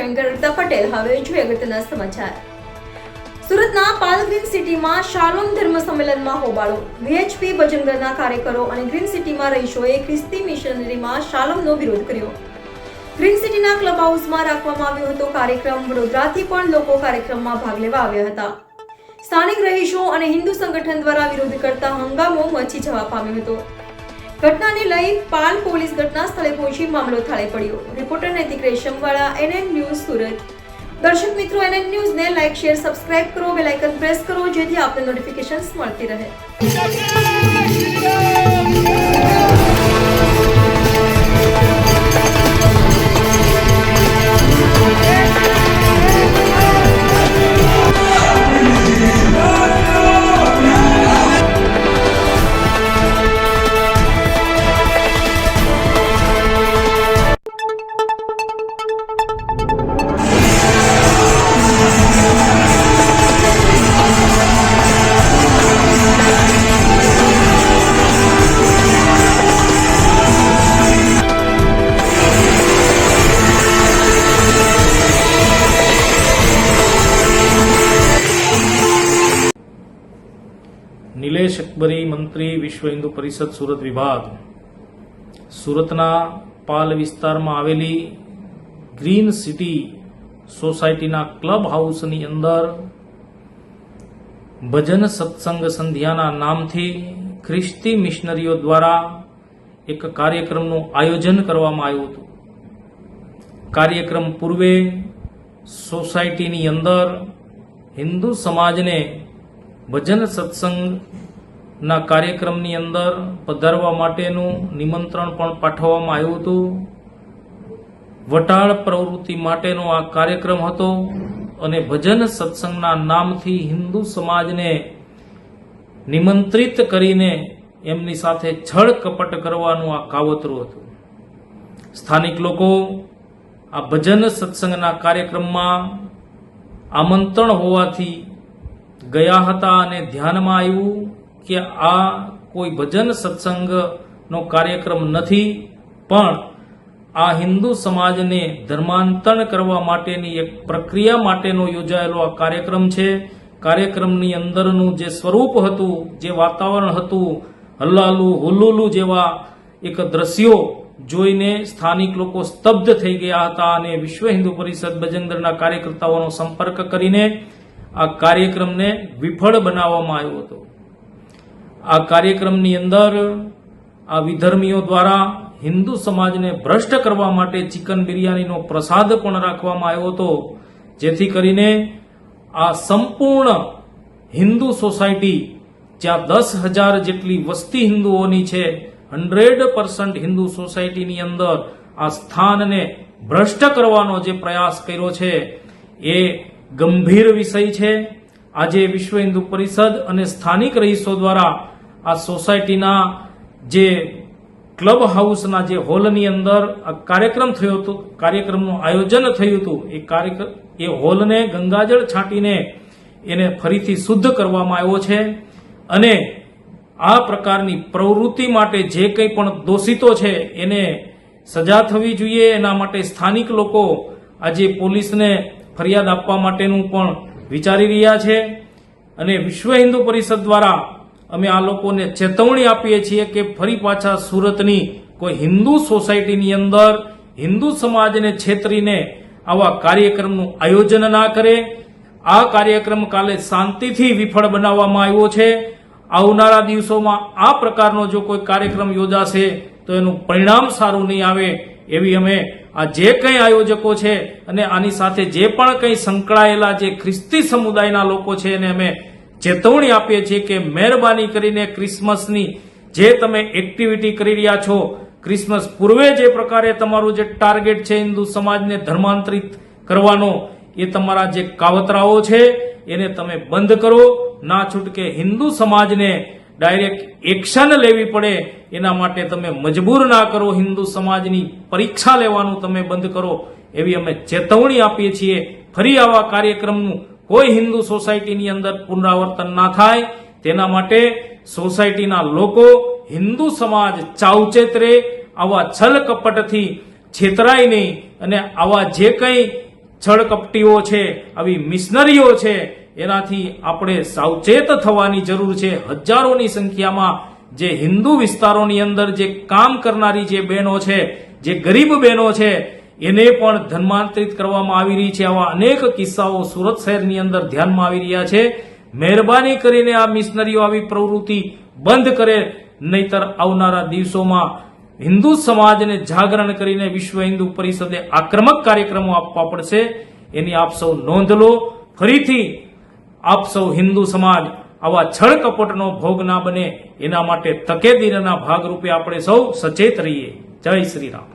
વિશ્વ પટેલ। હવે જોઈએ અગત્યના સમાચાર। સુરતના પાલ ગ્રીન સિટીમાં શાલોમ ધર્મ સંમેલનમાં હોબાળો। વીએચપી બજરંગદળના કાર્યકરો અને ગ્રીન સિટીમાં રહીશોએ ખ્રિસ્તી મિશનરીમાં શાલોમનો વિરોધ કર્યો। ગ્રીન સિટીના ક્લબ હાઉસમાં રાખવામાં આવ્યો હતો કાર્યક્રમ। વડોદરાથી પણ લોકો કાર્યક્રમમાં ભાગ લેવા આવ્યા હતા। સ્થાનિક રહીશો અને હિન્દુ સંગઠન દ્વારા વિરોધ કરતા હંગામો મચી જવા પામ્યો હતો। ઘટનાને લઈ પાલ પોલીસ ઘટના સ્થળે પહોંચી મામલો થાળે પડ્યો। રિપોર્ટર નૈતિક રેશમવાળા, NN ન્યૂઝ, સુરત। દર્શક મિત્રો, NN ન્યૂઝને લાઈક, શેર, સબસ્ક્રાઇબ કરો, બેલ આઇકન પ્રેસ કરો જેથી આપને નોટિફિકેશન્સ મળતી રહે। નિલેશ અકબરી, મંત્રી, વિશ્વ હિન્દુ પરિષદ સુરત વિભાગ, સુરતના પાલ વિસ્તારમાં આવેલી ગ્રીન સિટી સોસાયટીના ક્લબ હાઉસની અંદર ભજન સત્સંગ સંધ્યાના નામથી ખ્રિસ્તી મિશનરીઓ દ્વારા એક કાર્યક્રમનું આયોજન કરવામાં આવ્યું હતું। કાર્યક્રમ પૂર્વે સોસાયટીની અંદર હિન્દુ સમાજને ભજન સત્સંગના કાર્યક્રમની અંદર પધારવા માટેનું નિમંત્રણ પણ પાઠવવામાં આવ્યું હતું। વટાળ પ્રવૃત્તિ માટેનો આ કાર્યક્રમ હતો અને ભજન સત્સંગના નામથી હિન્દુ સમાજને નિમંત્રિત કરીને એમની સાથે છળ કપટ કરવાનું આ કાવતરું હતું। સ્થાનિક લોકો આ ભજન સત્સંગના કાર્યક્રમમાં આમંત્રણ હોવાથી ગયા હતા અને ધ્યાનમાં આવ્યું કે આ કોઈ ભજન સત્સંગનો કાર્યક્રમ નથી, પણ આ હિન્દુ સમાજને ધર્માંતરણ કરવા માટેની એક પ્રક્રિયા માટેનો યોજાયેલો આ કાર્યક્રમ છે। કાર્યક્રમની અંદરનું જે સ્વરૂપ હતું, જે વાતાવરણ હતું, હલ્લાલું હુલ્લુલું જેવા એક દ્રશ્યો જોઈને સ્થાનિક લોકો સ્તબ્ધ થઈ ગયા હતા અને વિશ્વ હિન્દુ પરિષદ બજરંગદળના કાર્યકર્તાઓનો સંપર્ક કરીને આ કાર્યક્રમને વિફળ બનાવવામાં આવ્યો હતો। આ કાર્યક્રમની અંદર આ વિધર્મીઓ દ્વારા હિન્દુ સમાજને ભ્રષ્ટ કરવા માટે ચિકન બિરયાનીનો પ્રસાદ પણ રાખવામાં આવ્યો હતો, જેથી કરીને આ સંપૂર્ણ હિન્દુ સોસાયટી, જ્યાં 10,000 જેટલી વસ્તી હિન્દુઓની છે, 100% હિન્દુ સોસાયટીની અંદર આ સ્થાનને ભ્રષ્ટ કરવાનો જે પ્રયાસ કર્યો છે એ ગંભીર વિષય છે। આજે વિશ્વ હિન્દુ પરિષદ અને સ્થાનિક રહીશો દ્વારા આ સોસાયટીના જે ક્લબ હાઉસના જે હોલની અંદર આ કાર્યક્રમ થયો હતો, કાર્યક્રમનું આયોજન થયું હતું, એ હોલને ગંગાજળ છાંટીને એને ફરીથી શુદ્ધ કરવામાં આવ્યો છે અને આ પ્રકારની પ્રવૃત્તિ માટે જે કંઈ પણ દોષિતો છે એને સજા થવી જોઈએ। એના માટે સ્થાનિક લોકો આજે પોલીસને ફરિયાદ આપવા માટેનું પણ વિચારી રહ્યા છે અને વિશ્વ હિન્દુ પરિષદ દ્વારા અમે આ લોકોને ચેતવણી આપીએ છીએ કે ફરી પાછા સુરતની કોઈ હિન્દુ સોસાયટીની અંદર હિન્દુ સમાજને છેતરીને આવા કાર્યક્રમનું આયોજન ના કરે। આ કાર્યક્રમ કાલે શાંતિથી વિફળ બનાવવામાં આવ્યો છે। આવનારા દિવસોમાં આ પ્રકારનો જો કોઈ કાર્યક્રમ યોજાશે તો એનું પરિણામ સારું નહીં આવે એવી અમે આ જે કંઈ આયોજકો છે અને આની સાથે જે પણ કંઈ સંકળાયેલા જે ખ્રિસ્તી સમુદાયના લોકો છે એને અમે ચેતવણી આપીએ છીએ કે મહેરબાની કરીને ક્રિસમસની જે તમે એક્ટિવિટી કરી રહ્યા છો, ક્રિસમસ પૂર્વે જે પ્રકારે તમારું જે ટાર્ગેટ છે હિન્દુ સમાજને ધર્માંતરિત કરવાનો, એ તમારા જે કાવતરાઓ છે એને તમે બંધ કરો। ના છૂટકે હિન્દુ સમાજને ડાયરેક્ટ એક્શન લેવી પડે એના માટે તમે મજબૂર ના કરો। હિન્દુ સમાજની પરીક્ષા લેવાનું તમે બંધ કરો એવી અમે ચેતવણી આપીએ છીએ। ફરી આવા કાર્યક્રમનું કોઈ હિન્દુ સોસાયટીની અંદર પુનરાવર્તન ના થાય તેના માટે સોસાયટીના લોકો, હિન્દુ સમાજ ચાવચેત રહે, આવા છલ કપટથી છેતરાય નહીં અને આવા જે કંઈ છળ કપટીઓ છે, આવી મિશનરીઓ છે, એનાથી આપણે સાવચેત થવાની જરૂર છે. હજારોની સંખ્યામાં જે હિન્દુ વિસ્તારોની અંદર જે કામ કરનારી જે બહેનો છે, જે ગરીબ બહેનો છે, એને પણ ધર્માંતરિત કરવામાં આવી રહી છે. આવા અનેક કિસ્સાઓ સુરત શહેરની અંદર ધ્યાનમાં આવી રહ્યા છે. મહેરબાની કરીને આ મિશનરીઓ આવી પ્રવૃત્તિ બંધ કરે, નહીતર આવનારા દિવસોમાં હિન્દુ સમાજને જાગરણ કરીને વિશ્વ હિન્દુ પરિષદે આક્રમક કાર્યક્રમો આપવા પડશે. એની આપ સૌ નોંધ લો. ફરીથી આપ સૌ હિન્દુ સમાજ આવા છળ કપટનો ભોગ ના બને એના માટે તકેદીરના ભાગરૂપે આપણે સૌ સચેત રહીએ. જય શ્રી રામ.